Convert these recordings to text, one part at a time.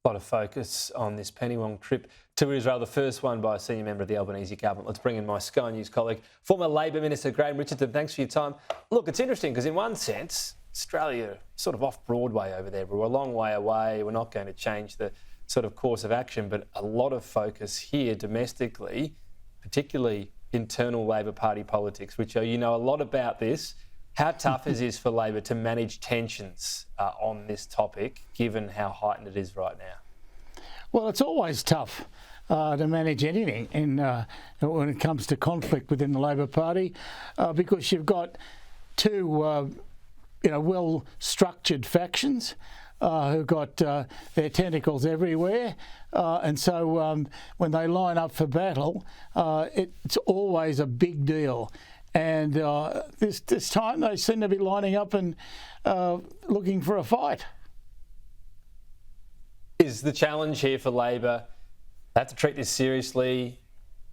A lot of focus on this Pennywong trip to Israel, the first one by a senior member of the Albanese government. Let's bring in my Sky News colleague, former Labor Minister Graham Richardson. Thanks for your time. Look, it's interesting because in one sense, Australia sort of off Broadway over there. We're a long way away. We're not going to change the sort of course of action, but a lot of focus here domestically, particularly internal Labor Party politics, which you know a lot about this. How tough is this for Labor to manage tensions on this topic, given how heightened it is right now? Well, it's always tough to manage anything when it comes to conflict within the Labor Party, because you've got two, well-structured factions who've got their tentacles everywhere, and so when they line up for battle, it's always a big deal. And this time they seem to be lining up and looking for a fight. Is the challenge here for Labor, they have to treat this seriously,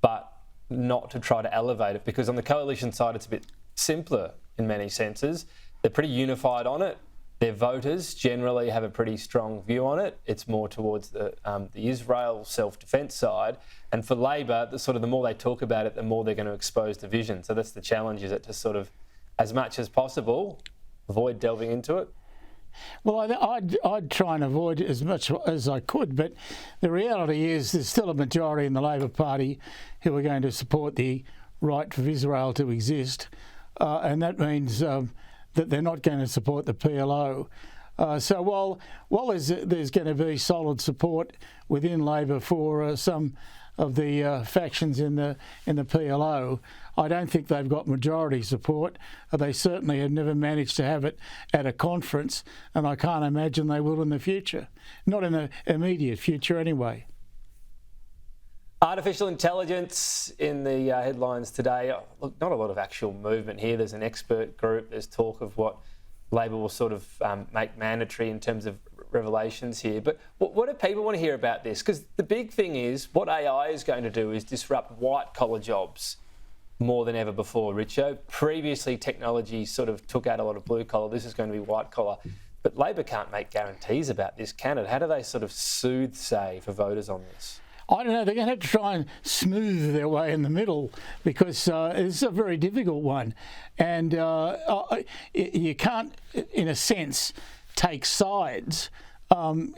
but not to try to elevate it? Because on the coalition side, it's a bit simpler in many senses. They're pretty unified on it. Their voters generally have a pretty strong view on it. It's more towards the Israel self-defence side. And for Labor, the more they talk about it, the more they're going to expose division. So that's the challenge, is it to sort of, as much as possible, avoid delving into it? Well, I'd try and avoid it as much as I could, but the reality is there's still a majority in the Labor Party who are going to support the right for Israel to exist, and that means that they're not going to support the PLO. So while there's going to be solid support within Labor for some of the factions in the PLO, I don't think they've got majority support. They certainly have never managed to have it at a conference, and I can't imagine they will in the future. Not in the immediate future anyway. Artificial intelligence in the headlines today. Look, not a lot of actual movement here. There's an expert group. There's talk of what Labor will sort of make mandatory in terms of revelations here. But what do people want to hear about this? Because the big thing is what AI is going to do is disrupt white-collar jobs more than ever before, Richo. Previously, technology sort of took out a lot of blue-collar. This is going to be white-collar. But Labor can't make guarantees about this, can it? How do they sort of soothsay for voters on this? I don't know. They're going to have to try and smooth their way in the middle, because it's a very difficult one. And you can't, in a sense, take sides.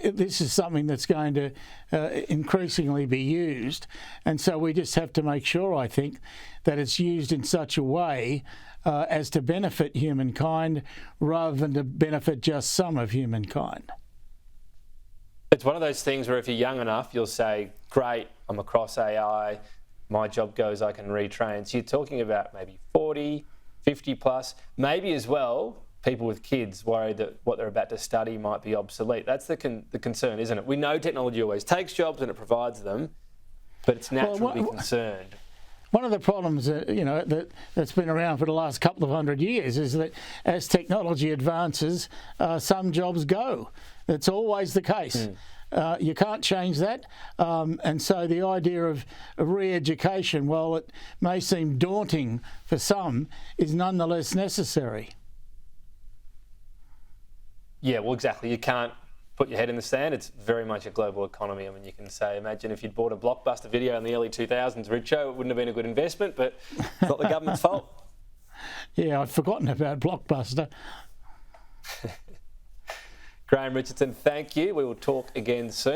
This is something that's going to increasingly be used. And so we just have to make sure, I think, that it's used in such a way as to benefit humankind rather than to benefit just some of humankind. It's one of those things where if you're young enough, you'll say, great, I'm across AI, my job goes, I can retrain. So you're talking about maybe 40, 50 plus, maybe as well, people with kids worried that what they're about to study might be obsolete. That's the concern, isn't it? We know technology always takes jobs and it provides them, but it's natural to be concerned. One of the problems that's been around for the last couple of 100 years is that as technology advances, some jobs go. That's always the case. You can't change that. And so the idea of re-education, while it may seem daunting for some, is nonetheless necessary. Yeah, well, exactly. You can't put your head in the sand. It's very much a global economy. I mean, you can say, imagine if you'd bought a blockbuster video in the early 2000s, Richo, it wouldn't have been a good investment, but it's not the government's fault. Yeah, I'd forgotten about Blockbuster. Graham Richardson, thank you. We will talk again soon.